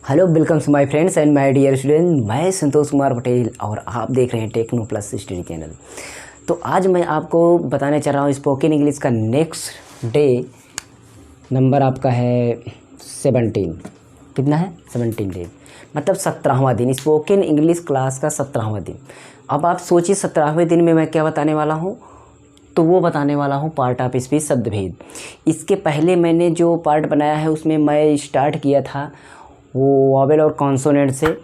Hello welcome to my friends and my dear student. मैं संतोष कुमार पटेल और आप देख रहे हैं टेक्नो प्लस स्टडी चैनल। तो आज मैं आपको बताने चल रहा हूँ स्पोकन इंग्लिश का नेक्स्ट डे नंबर आपका है 17। कितना है? 17 डे, मतलब 17वां दिन, स्पोकन इंग्लिश क्लास का 17वां दिन। अब आप सोचिए 17वें दिन में मैं क्या बताने वाला हूँ। तो वो बताने वाला हूँ पार्ट ऑफ स्पीच, शब्द भेद। इसके पहले मैंने जो पार्ट बनाया है उसमें मैं स्टार्ट किया था वो वॉवेल और कॉन्सोनेंट से।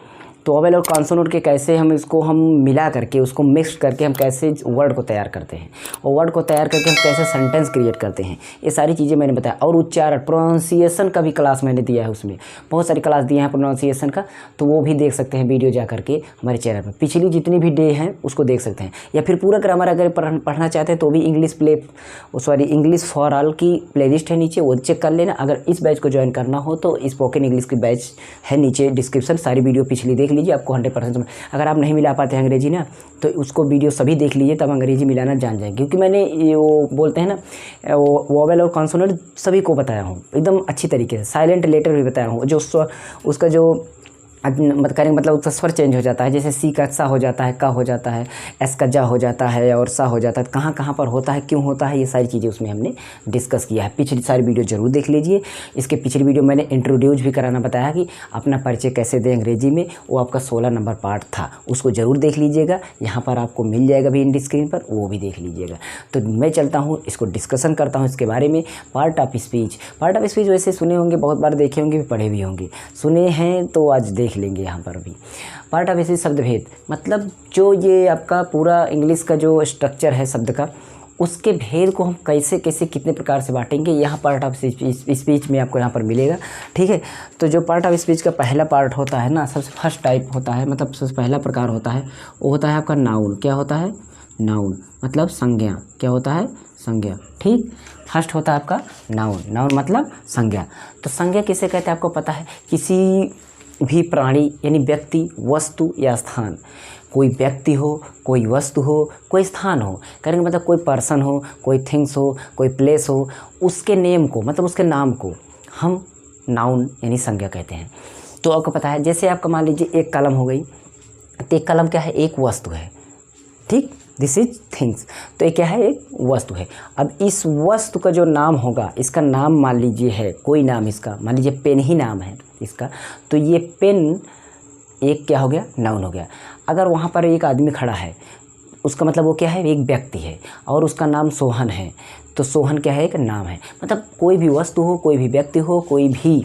तो वॉवेल और कॉन्सोनेंट के कैसे हम इसको मिला करके उसको मिक्स करके हम कैसे वर्ड को तैयार करते हैं और वर्ड को तैयार करके हम कैसे सेंटेंस क्रिएट करते हैं, ये सारी चीज़ें मैंने बताया। और उच्चारण, प्रोनाउंसिएशन का भी क्लास मैंने दिया है, उसमें बहुत सारी क्लास दिए हैं प्रोनाउंसिएशन का। तो वो भी देख सकते हैं वीडियो जा करके हमारे चैनल पर। पिछली जितनी भी डे हैं उसको देख सकते हैं, या फिर पूरा ग्रामर अगर पढ़ना चाहते हैं तो भी इंग्लिश फॉर ऑल की प्लेलिस्ट है नीचे, वो चेक कर लेना। अगर इस बैच को ज्वाइन करना हो तो स्पोकन इंग्लिश की बैच है नीचे डिस्क्रिप्शन, सारी वीडियो पिछली देख लीजिए, आपको 100%। अगर आप नहीं मिला पाते हैं अंग्रेजी ना, तो उसको वीडियो सभी देख लीजिए, तब अंग्रेजी मिलाना जान जाएंगे। क्योंकि मैंने ये वो बोलते हैं ना वो वॉवेल और कॉन्सोनेंट सभी को बताया हूँ एकदम अच्छी तरीके से। साइलेंट लेटर भी बताया हूँ, जो उसका जो मतलब उसका स्वर चेंज हो जाता है, जैसे सी का सा हो जाता है, का हो जाता है, एस का जा हो जाता है और सा हो जाता है, कहाँ कहाँ पर होता है, क्यों होता है, ये सारी चीज़ें उसमें हमने डिस्कस किया है। पिछली सारी वीडियो जरूर देख लीजिए। इसके पिछली वीडियो मैंने इंट्रोड्यूस भी कराना बताया कि अपना परिचय कैसे दें अंग्रेजी में, वो आपका 16 नंबर पार्ट था, उसको ज़रूर देख लीजिएगा। यहाँ पर आपको मिल जाएगा भी इंड स्क्रीन पर, वो भी देख लीजिएगा। तो मैं चलता हूँ, इसको डिस्कशन करता हूँ इसके बारे में। पार्ट ऑफ स्पीच वैसे सुने होंगे, बहुत बार देखे होंगे, पढ़े भी होंगे। सुने हैं तो आज देख लेंगे यहाँ पर भी। पार्ट ऑफ स्पीच शब्द भेद, मतलब जो ये आपका पूरा इंग्लिश का जो स्ट्रक्चर है शब्द का, उसके भेद को हम कैसे कैसे कितने प्रकार से बांटेंगे, यहाँ पार्ट ऑफ स्पीच में आपको यहाँ पर मिलेगा। ठीक है। तो जो पार्ट ऑफ स्पीच का पहला पार्ट होता है ना, सबसे फर्स्ट टाइप होता है, मतलब सबसे पहला प्रकार होता है, वो होता है आपका नाउन। क्या होता है? नाउन मतलब संज्ञा। क्या होता है? संज्ञा। ठीक। फर्स्ट होता है आपका नाउन। नाउन मतलब संज्ञा। तो संज्ञा किसे कहते हैं आपको पता है? किसी भी प्राणी यानी व्यक्ति, वस्तु या स्थान, कोई व्यक्ति हो, कोई वस्तु हो, कोई स्थान हो, करेंगे मतलब कोई पर्सन हो, कोई थिंग्स हो, कोई प्लेस हो, उसके नेम को मतलब उसके नाम को हम नाउन यानी संज्ञा कहते हैं। तो आपको पता है, जैसे आपका मान लीजिए एक कलम हो गई, तो एक कलम क्या है? एक वस्तु है। ठीक, दिस इज थिंग्स। तो ये क्या है? एक वस्तु है। अब इस वस्तु का जो नाम होगा, इसका नाम मान लीजिए है कोई नाम, इसका मान लीजिए पेन ही नाम है इसका, तो ये पेन एक क्या हो गया? नाउन हो गया। अगर वहाँ पर एक आदमी खड़ा है, उसका मतलब वो क्या है? एक व्यक्ति है और उसका नाम सोहन है, तो सोहन क्या है? एक नाम है। मतलब कोई भी वस्तु हो, कोई भी व्यक्ति हो, कोई भी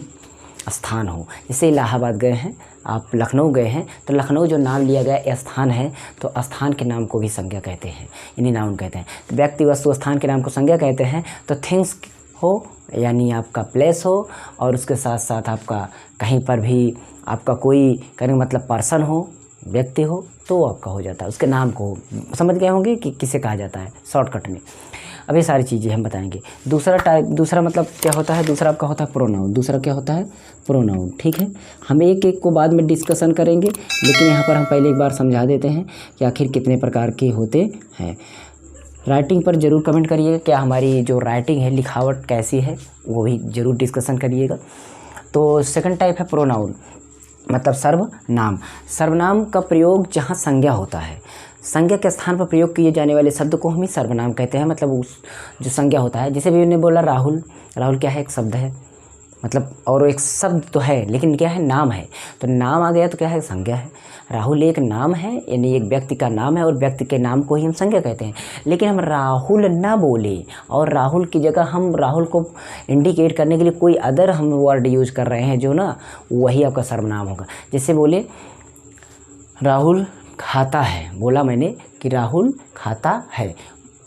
स्थान हो। जैसे इलाहाबाद गए हैं आप, लखनऊ गए हैं, तो लखनऊ जो नाम लिया गया स्थान है, तो स्थान के नाम को भी संज्ञा कहते हैं, यानी नाउन कहते हैं। तो व्यक्ति, वस्तु, स्थान के नाम को संज्ञा कहते हैं। तो थिंग्स हो यानी आपका प्लेस हो, और उसके साथ साथ आपका कहीं पर भी आपका कोई करेंगे मतलब पर्सन हो, व्यक्ति हो, तो वो आपका हो जाता है, उसके नाम को समझ गए होंगे कि किसे कहा जाता है शॉर्टकट में। अब ये सारी चीज़ें हम बताएंगे। दूसरा मतलब क्या होता है? दूसरा आपका होता है प्रोनाउन। दूसरा क्या होता है? प्रोनाउन। ठीक है। हम एक एक को बाद में डिस्कशन करेंगे, लेकिन यहाँ पर हम पहले एक बार समझा देते हैं कि आखिर कितने प्रकार के होते हैं। राइटिंग पर ज़रूर कमेंट करिएगा, क्या हमारी जो राइटिंग है, लिखावट कैसी है, वो भी ज़रूर डिस्कशन करिएगा। तो सेकंड टाइप है प्रोनाउन, मतलब सर्वनाम। सर्वनाम का प्रयोग जहाँ संज्ञा होता है, संज्ञा के स्थान पर प्रयोग किए जाने वाले शब्द को हम ही सर्वनाम कहते हैं। मतलब उस जो संज्ञा होता है, जैसे भी मैंने बोला राहुल, राहुल क्या है? एक शब्द है, मतलब और एक शब्द तो है लेकिन क्या है? नाम है। तो नाम आ गया तो क्या है? संज्ञा है। राहुल एक नाम है, यानी एक व्यक्ति का नाम है, और व्यक्ति के नाम को ही हम संज्ञा कहते हैं। लेकिन हम राहुल ना बोले और राहुल की जगह हम राहुल को इंडिकेट करने के लिए कोई अदर हम वर्ड यूज कर रहे हैं, जो ना वही आपका सर्वनाम होगा। जैसे बोले राहुल खाता है, बोला मैंने कि राहुल खाता है,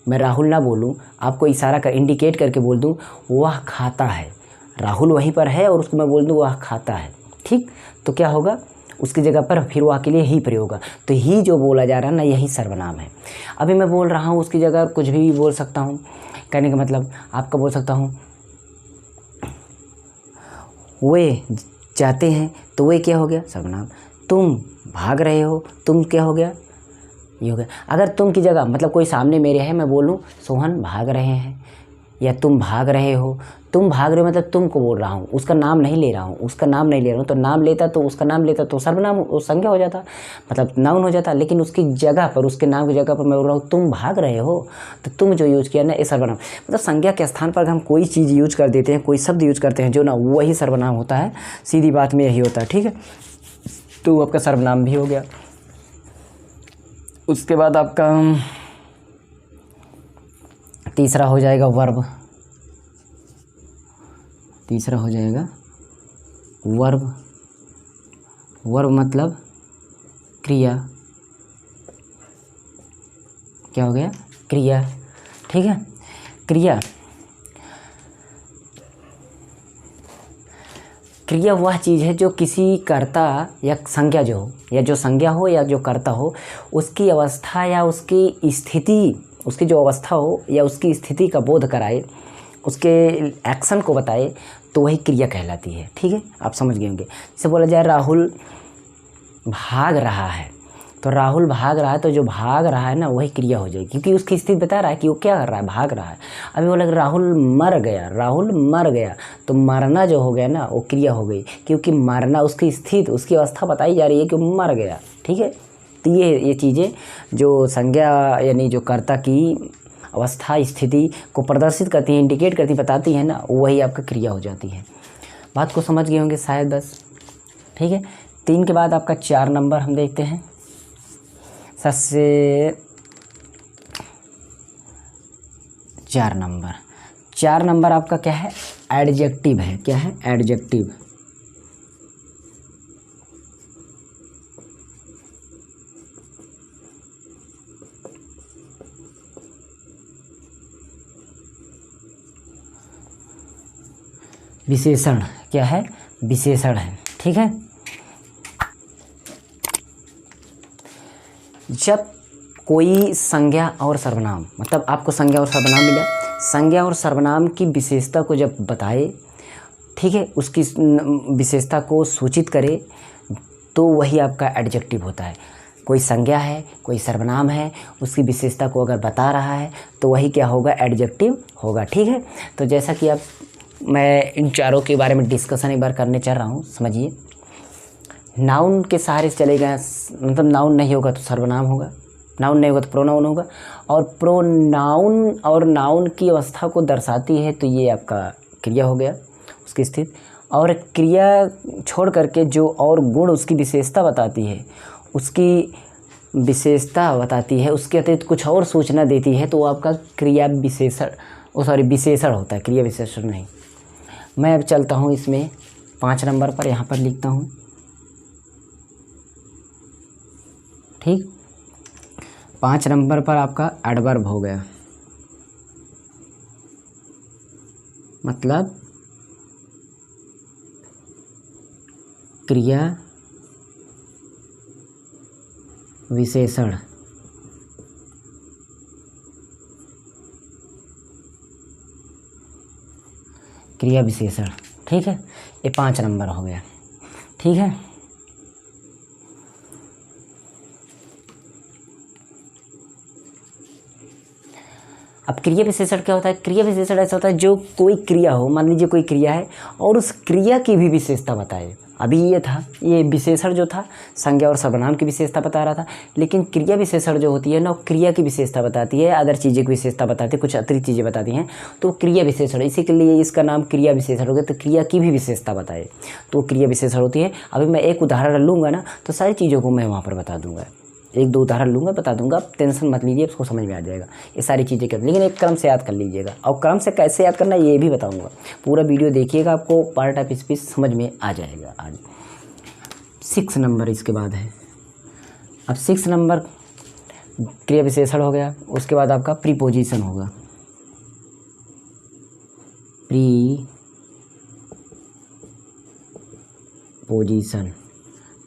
मैं राहुल ना बोलूँ, आपको इशारा कर इंडिकेट करके बोल दूँ वह खाता है, राहुल वहीं पर है और उसको मैं बोल दूँ वह खाता है। ठीक। तो क्या होगा? उसकी जगह पर फिर वह के लिए ही प्रयोग होगा। तो ही जो बोला जा रहा है ना, यही सर्वनाम है। अभी मैं बोल रहा हूँ, उसकी जगह कुछ भी बोल सकता हूँ। कहने का मतलब आपका बोल सकता हूँ वे जाते हैं, तो वे क्या हो गया? सर्वनाम। तुम भाग रहे हो, तुम क्या हो गया? ये हो गया। अगर तुम की जगह मतलब कोई सामने मेरे है, मैं बोलूँ सोहन भाग रहे हैं, या तुम भाग रहे हो। तुम भाग रहे हो मतलब तुमको बोल रहा हूँ, उसका नाम नहीं ले रहा हूँ, उसका नाम नहीं ले रहा हूँ। तो नाम लेता तो उसका नाम लेता तो सर्वनाम संज्ञा हो जाता, मतलब नाउन हो जाता। लेकिन उसकी जगह पर, उसके नाम की जगह पर मैं बोल रहा हूँ तुम भाग रहे हो, तो तुम जो यूज़ किया ना ये सर्वनाम। मतलब संज्ञा के स्थान पर हम कोई चीज़ यूज कर देते हैं, कोई शब्द यूज करते हैं जो ना वही सर्वनाम होता है। सीधी बात में यही होता है, ठीक है। तो आपका सर्वनाम भी हो गया। उसके बाद आपका तीसरा हो जाएगा वर्ब। तीसरा हो जाएगा वर्ब। वर्ब मतलब क्रिया। क्या हो गया? क्रिया, ठीक है। क्रिया, क्रिया वह चीज़ है जो किसी कर्ता या संज्ञा जो हो, या जो संज्ञा हो या जो कर्ता हो, उसकी अवस्था या उसकी स्थिति, उसकी जो अवस्था हो या उसकी स्थिति का बोध कराए, उसके एक्शन को बताए, तो वही क्रिया कहलाती है, ठीक है। आप समझ गए होंगे। जैसे बोला जाए राहुल भाग रहा है, तो राहुल भाग रहा है, तो जो भाग रहा है ना वही क्रिया हो जाएगी, क्योंकि उसकी स्थिति बता रहा है कि वो क्या कर रहा है, भाग रहा है। अभी बोला राहुल मर गया, राहुल मर गया, तो मरना जो हो गया ना वो क्रिया हो गई, क्योंकि मरना उसकी स्थिति, उसकी अवस्था बताई जा रही है कि वो मर गया, ठीक है। तो ये चीज़ें जो संज्ञा यानी जो कर्ता की अवस्था स्थिति को प्रदर्शित करती हैं, इंडिकेट करती, बताती हैं ना, वही आपका क्रिया हो जाती है। बात को समझ गए होंगे शायद, बस ठीक है। 3 के बाद आपका 4 नंबर हम देखते हैं। सबसे 4 नंबर, 4 नंबर आपका क्या है? एडजेक्टिव है। क्या है? एडजेक्टिव। विशेषण। क्या है? विशेषण है, ठीक है। जब कोई संज्ञा और सर्वनाम, मतलब आपको संज्ञा और सर्वनाम मिला, संज्ञा और सर्वनाम की विशेषता को जब बताए, ठीक है, उसकी विशेषता को सूचित करे, तो वही आपका एडजेक्टिव होता है। कोई संज्ञा है, कोई सर्वनाम है, उसकी विशेषता को अगर बता रहा है तो वही क्या होगा? एडजेक्टिव होगा, ठीक है। तो जैसा कि मैं इन चारों के बारे में डिस्कशन एक बार करने चल रहा हूँ, समझिए। नाउन के सहारे से चलेगा, मतलब नाउन नहीं होगा तो सर्वनाम होगा, नाउन नहीं होगा तो प्रोनाउन होगा, और प्रोनाउन और नाउन की अवस्था को दर्शाती है तो ये आपका क्रिया हो गया, उसकी स्थिति। और क्रिया छोड़ करके जो और गुण उसकी विशेषता बताती है, उसकी विशेषता बताती है, उसके अतिरिक्त कुछ और सूचना देती है, तो वो आपका क्रिया विशेषण, विशेषण होता है, क्रिया विशेषण नहीं। मैं अब चलता हूँ इसमें 5 नंबर पर, यहाँ पर लिखता हूँ, ठीक। 5 नंबर पर आपका एडवर्ब हो गया, मतलब क्रिया विशेषण। क्रिया विशेषण, ठीक है। ये 5 नंबर हो गया, ठीक है। अब क्रिया विशेषण क्या होता है? क्रिया विशेषण ऐसा होता है जो कोई क्रिया हो, मान लीजिए कोई क्रिया है और उस क्रिया की भी विशेषता बताए। अभी ये था, ये विशेषण जो था संज्ञा और सर्वनाम की विशेषता बता रहा था, लेकिन क्रिया विशेषण जो होती है ना, क्रिया की विशेषता बताती है, अदर चीज़ें की विशेषता बताती है, कुछ अतिरिक्त चीज़ें बताती हैं, तो क्रिया विशेषण, इसी के लिए इसका नाम क्रिया विशेषण हो गया। तो क्रिया की भी विशेषता बताए तो क्रिया विशेषण होती है। अभी मैं एक उदाहरण लूँगा ना, तो सारी चीज़ों को मैं वहाँ पर बता दूँगा, 1-2 उदाहरण लूँगा, बता दूंगा, आप टेंशन मत लीजिए, उसको समझ में आ जाएगा ये सारी चीज़ें कर, लेकिन एक क्रम से याद कर लीजिएगा, और क्रम से कैसे याद करना ये भी बताऊंगा। पूरा वीडियो देखिएगा, आपको पार्ट ऑफ स्पीच समझ में आ जाएगा। आज 6 नंबर इसके बाद है। अब 6 नंबर क्रिया विशेषण हो गया, उसके बाद आपका प्रीपोजिशन होगा।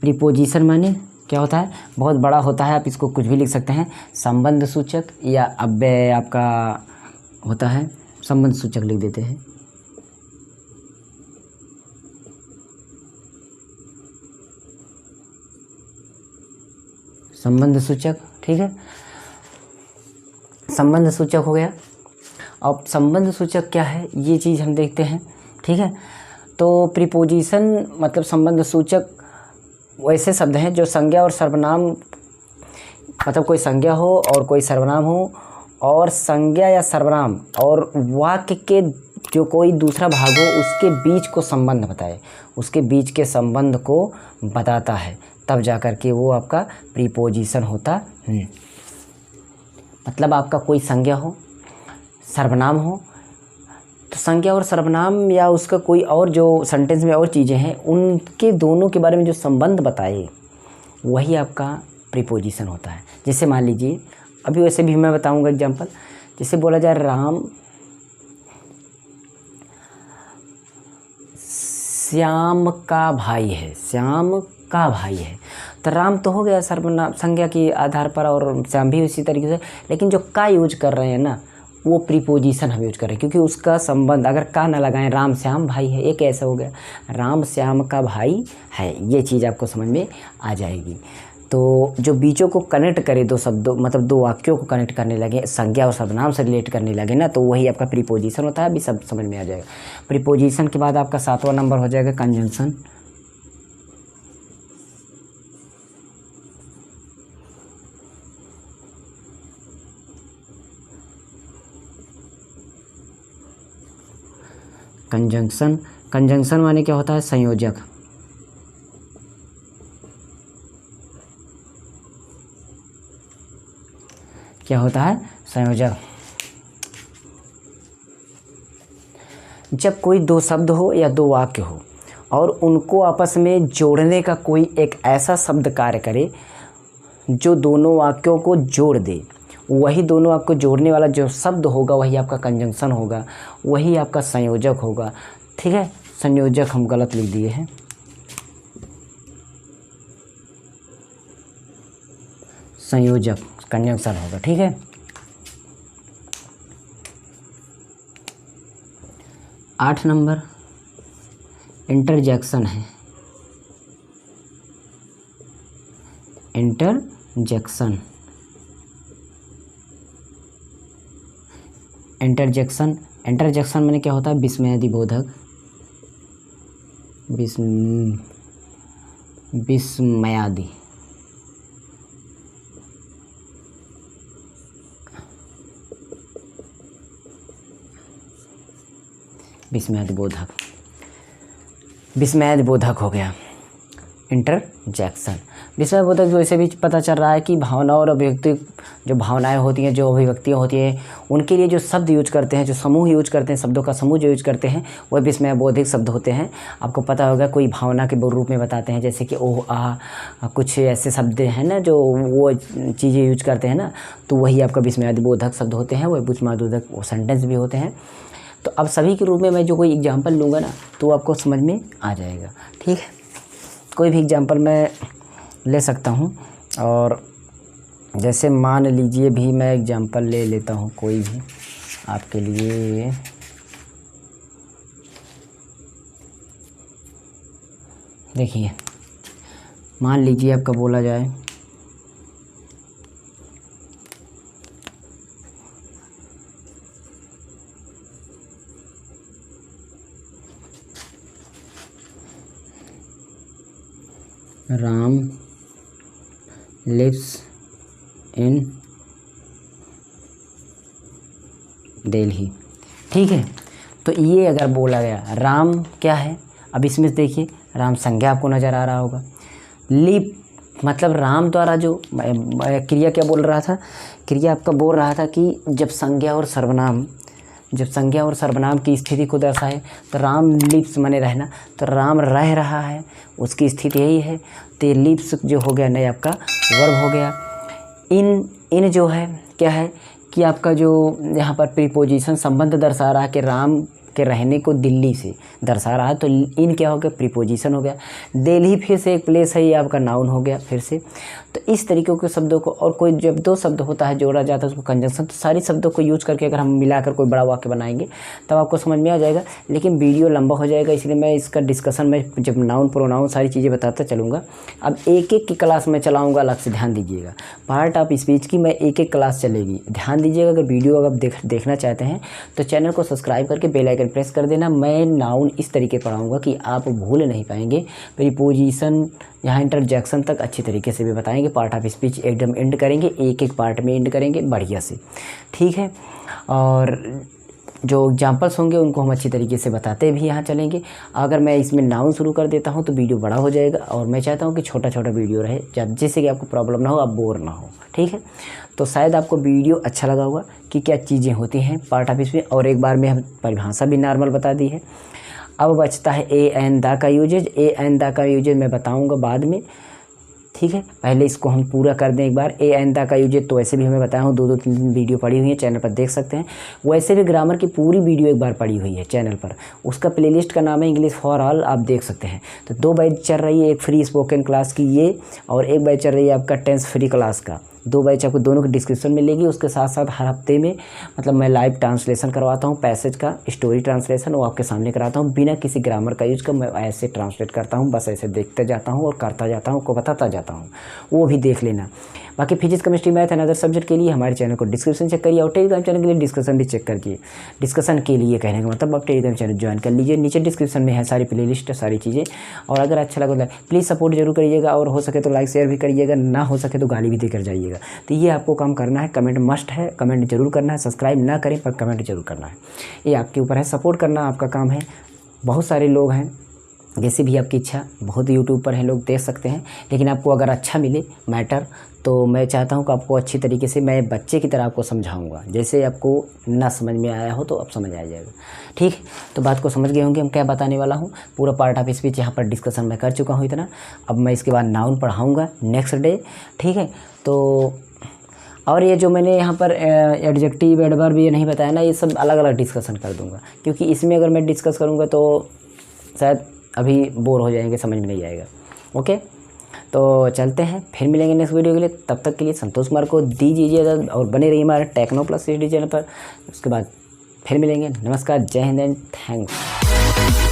प्रीपोजिशन माने क्या होता है? बहुत बड़ा होता है, आप इसको कुछ भी लिख सकते हैं, संबंध सूचक या अव्यय आपका होता है, संबंध सूचक लिख देते हैं। संबंध सूचक, ठीक है, संबंध सूचक हो गया। अब संबंध सूचक क्या है ये चीज़ हम देखते हैं। ठीक है, तो प्रीपोजिशन मतलब संबंध सूचक वैसे शब्द हैं जो संज्ञा और सर्वनाम, मतलब कोई संज्ञा हो और कोई सर्वनाम हो, और संज्ञा या सर्वनाम और वाक्य के जो कोई दूसरा भाग हो उसके बीच को संबंध बताए, उसके बीच के संबंध को बताता है, तब जाकर के वो आपका प्रीपोजिशन होता है। मतलब आपका कोई संज्ञा हो, सर्वनाम हो, तो संज्ञा और सर्वनाम या उसका कोई और जो सेंटेंस में और चीज़ें हैं उनके दोनों के बारे में जो संबंध बताए वही आपका प्रीपोजिशन होता है। जैसे मान लीजिए अभी वैसे भी मैं बताऊंगा एग्जांपल, जैसे बोला जाए राम श्याम का भाई है, श्याम का भाई है, तो राम तो हो गया सर्वनाम संज्ञा के आधार पर और श्याम भी उसी तरीके से, लेकिन जो का यूज कर रहे हैं ना वो प्रीपोजिशन हम यूज कर रहे हैं क्योंकि उसका संबंध अगर का ना लगाएं, राम श्याम भाई है, एक ऐसा हो गया राम श्याम का भाई है, ये चीज़ आपको समझ में आ जाएगी। तो जो बीचों को कनेक्ट करे, दो शब्दों मतलब दो वाक्यों को कनेक्ट करने लगे, संज्ञा और सर्वनाम से रिलेट करने लगे ना, तो वही आपका प्रीपोजिशन होता है। अभी सब समझ में आ जाएगा। प्रीपोजिशन के बाद आपका 7वां नंबर हो जाएगा कंजंक्शन। कंजंक्शन, कंजंक्शन माने क्या होता है? संयोजक। क्या होता है? संयोजक। जब कोई दो शब्द हो या दो वाक्य हो और उनको आपस में जोड़ने का कोई एक ऐसा शब्द कार्य करे जो दोनों वाक्यों को जोड़ दे, वही दोनों वाक्य को जोड़ने वाला जो शब्द होगा वही आपका कंजंक्शन होगा, वही आपका संयोजक होगा। ठीक है, संयोजक हम गलत लिख दिए हैं। संयोजक कंजंक्शन होगा। ठीक है, 8 नंबर इंटरजेक्शन है। इंटरजेक्शन, इंटरजेक्शन, इंटरजेक्शन में क्या होता है? विस्मयादि बोधक, विस्मयादि, विस्मयादि बोधक, विस्मयादि बोधक हो गया इंटरजेक्शन। विस्मय बोधक वैसे भी पता चल रहा है कि भावना और अभिव्यक्ति, जो भावनाएं होती हैं, जो अभिव्यक्तियाँ होती हैं, उनके लिए जो शब्द यूज करते हैं, जो समूह यूज करते हैं, शब्दों का समूह जो यूज करते हैं वह विस्मय बोधिक शब्द होते हैं। आपको पता होगा कोई भावना के रूप में बताते हैं, जैसे कि ओह आह, कुछ ऐसे शब्द हैं ना जो वो चीज़ें यूज करते हैं ना, तो वही आपका विस्मयादि बोधक शब्द होते हैं, वह विस्मयादिबोधक वो सेंटेंस भी होते हैं। तो अब सभी के रूप में मैं जो कोई एग्जाम्पल लूँगा ना तो आपको समझ में आ जाएगा। ठीक है, कोई भी एग्जाम्पल मैं ले सकता हूँ, और जैसे मान लीजिए भी मैं एग्जाम्पल ले लेता हूँ कोई भी आपके लिए। देखिए मान लीजिए आपका बोला जाए राम लिव्स इन दिल्ली। ठीक है, तो ये अगर बोला गया राम क्या है, अब इसमें देखिए राम संज्ञा आपको नज़र आ रहा होगा। लिव मतलब राम द्वारा जो क्रिया क्या बोल रहा था, क्रिया आपका बोल रहा था कि जब संज्ञा और सर्वनाम, जब संज्ञा और सर्वनाम की स्थिति को दर्शाए तो राम लिप्स माने रहना, तो राम रह रहा है उसकी स्थिति यही है, तो लिप्स जो हो गया नहीं आपका वर्ब हो गया। इन जो है क्या है कि आपका जो यहाँ पर प्रीपोजिशन संबंध दर्शा रहा है कि राम के रहने को दिल्ली से दर्शा रहा है, तो इन क्या हो गया, प्रीपोजिशन हो गया। दिल्ली फिर से एक प्लेस है, ये आपका नाउन हो गया फिर से। तो इस तरीके के शब्दों को, और कोई जब दो शब्द होता है जोड़ा जाता है उसको कंजंक्शन, तो सारी शब्दों को यूज करके अगर हम मिलाकर कोई बड़ा वाक्य बनाएंगे तब आपको समझ में आ जाएगा। लेकिन वीडियो लंबा हो जाएगा, इसलिए मैं इसका डिस्कशन में जब नाउन प्रोनाउन सारी चीज़ें बताता चलूँगा। अब एक एक की क्लास में चलाऊँगा, अलग से ध्यान दीजिएगा। पार्ट ऑफ स्पीच की मैं एक एक क्लास चलेगी, ध्यान दीजिएगा। अगर वीडियो अगर देखना चाहते हैं तो चैनल को सब्सक्राइब करके बेल आइकन प्रेस कर देना। मैं नाउन इस तरीके पढ़ाऊँगा कि आप भूल नहीं पाएंगे। प्रीपोजिशन यहाँ इंटरजेक्शन तक अच्छी तरीके से भी बताएंगे। पार्ट ऑफ स्पीच एकदम एंड करेंगे, एक एक पार्ट में एंड करेंगे बढ़िया से, ठीक है। और जो एग्जाम्पल्स होंगे उनको हम अच्छी तरीके से बताते भी यहाँ चलेंगे। अगर मैं इसमें नाउन शुरू कर देता हूँ तो वीडियो बड़ा हो जाएगा, और मैं चाहता हूँ कि छोटा छोटा वीडियो रहे, जिससे कि आपको प्रॉब्लम ना हो, आप बोर ना हो, ठीक है। तो शायद आपको वीडियो अच्छा लगा होगा कि क्या चीज़ें होती हैं पार्ट ऑफ स्पीच, और एक बार में हम परिभाषा भी नॉर्मल बता दी है। अब बचता है ए एंड द का यूजेज। ए एंड द का यूजेज मैं बताऊँगा बाद में, ठीक है। पहले इसको हम पूरा कर दें एक बार। ए एंड द का यूजेज तो वैसे भी हमें बताया हूँ, 2-3 वीडियो पड़ी हुई है, चैनल पर देख सकते हैं। वैसे भी ग्रामर की पूरी वीडियो एक बार पड़ी हुई है चैनल पर, उसका प्लेलिस्ट का नाम है इंग्लिश फॉर ऑल, आप देख सकते हैं। तो 2 बैच चल रही है, एक फ्री स्पोकन क्लास की ये, और एक बैच चल रही है आपका टेंस फ्री क्लास का। 2 बैच आपको दोनों की डिस्क्रिप्शन मिलेगी। उसके साथ साथ हर हफ्ते में मतलब मैं लाइव ट्रांसलेशन करवाता हूँ, पैसेज का स्टोरी ट्रांसलेशन वो आपके सामने कराता हूँ, बिना किसी ग्रामर का यूज का मैं ऐसे ट्रांसलेट करता हूँ, बस ऐसे देखते जाता हूँ और करता जाता हूँ, को बताता जाता हूँ, वो भी देख लेना। बाकी physics chemistry math and other subject के लिए हमारे चैनल को डिस्क्रिप्शन चेक करिए, और टेलीग्राम चैनल के लिए डिस्कशन भी चेक करिए। डिस्कशन के लिए कहने का मतलब आप टेलीग्राम चैनल ज्वाइन कर लीजिए, नीचे डिस्क्रिप्शन में है सारी प्लेलिस्ट सारी चीज़ें। और अगर अच्छा लगा तो प्लीज़ सपोर्ट जरूर करिएगा, और हो सके तो लाइक शेयर भी करिएगा, ना हो सके तो गाली भी देकर जाइएगा। तो ये आपको काम करना है, कमेंट मस्ट है, कमेंट जरूर करना है। सब्सक्राइब ना करें पर कमेंट जरूर करना है, ये आपके ऊपर है, सपोर्ट करना आपका काम है। बहुत सारे लोग हैं, जैसे भी आपकी इच्छा, बहुत यूट्यूब पर हैं लोग, देख सकते हैं। लेकिन आपको अगर अच्छा मिले मैटर, तो मैं चाहता हूं कि आपको अच्छी तरीके से मैं बच्चे की तरह आपको समझाऊंगा। जैसे आपको ना समझ में आया हो तो अब समझ आ जाएगा, ठीक है। तो बात को समझ गए होंगे हम क्या बताने वाला हूं। पूरा पार्ट ऑफ स्पीच यहाँ पर डिस्कशन मैं कर चुका हूँ इतना। अब मैं इसके बाद नाउन पढ़ाऊँगा नेक्स्ट डे, ठीक है। तो और ये जो मैंने यहाँ पर एडजेक्टिव एडवर्ब ये नहीं बताया ना, ये सब अलग अलग डिस्कशन कर दूँगा, क्योंकि इसमें अगर मैं डिस्कस करूँगा तो शायद अभी बोर हो जाएंगे, समझ में नहीं आएगा। ओके, तो चलते हैं, फिर मिलेंगे नेक्स्ट वीडियो के लिए। तब तक के लिए संतोष कुमार को दीजिए इजाज़त, और बने रहिए हमारे टेक्नो प्लस चैनल पर। उसके बाद फिर मिलेंगे। नमस्कार, जय हिंद एंड थैंक्स।